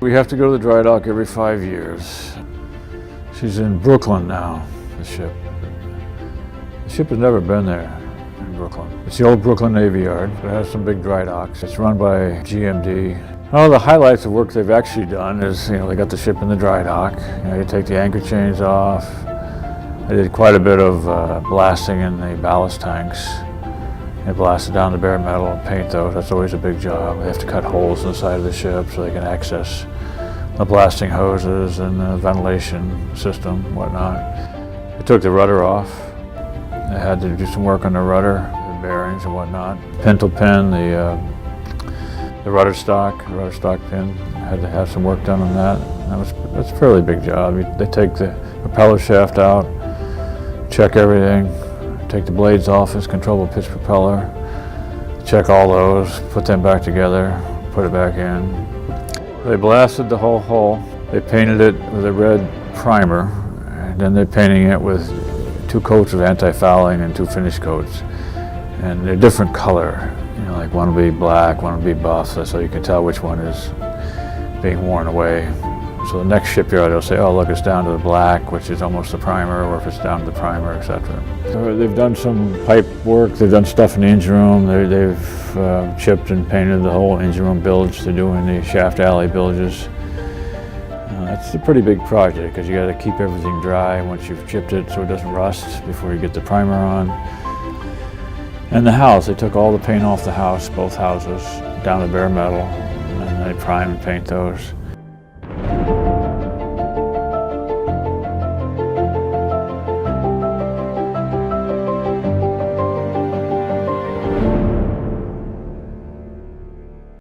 We have to go to the dry dock every 5 years. She's in Brooklyn now, the ship. The ship has never been there in Brooklyn. It's the old Brooklyn Navy Yard. It has some big dry docks. It's run by GMD. One of the highlights of work they've actually done is, they got the ship in the dry dock. You take the anchor chains off. They did quite a bit of blasting in the ballast tanks. They blasted down the bare metal and paint those. That's always a big job. They have to cut holes in the side of the ship so they can access the blasting hoses and the ventilation system, whatnot. They took the rudder off. They had to do some work on the rudder, the bearings and whatnot. Pin to pin, the rudder stock pin. Had to have some work done on that. That's a fairly big job. They take the propeller shaft out, check everything, take the blades off this controllable pitch propeller, check all those, put them back together, put it back in. They blasted the whole hull. They painted it with a red primer, and then they're painting it with 2 coats of anti-fouling and 2 finish coats. And they're different color. Like one will be black, one will be buff, so you can tell which one is being worn away. So the next shipyard, they'll say, oh look, it's down to the black, which is almost the primer, or if it's down to the primer, etc. So they've done some pipe work, they've done stuff in the engine room, they've chipped and painted the whole engine room bilge. They're doing the shaft alley bilges. It's a pretty big project because you got to keep everything dry once you've chipped it so it doesn't rust before you get the primer on. And the house, they took all the paint off the house, both houses, down to bare metal, and they prime and paint those.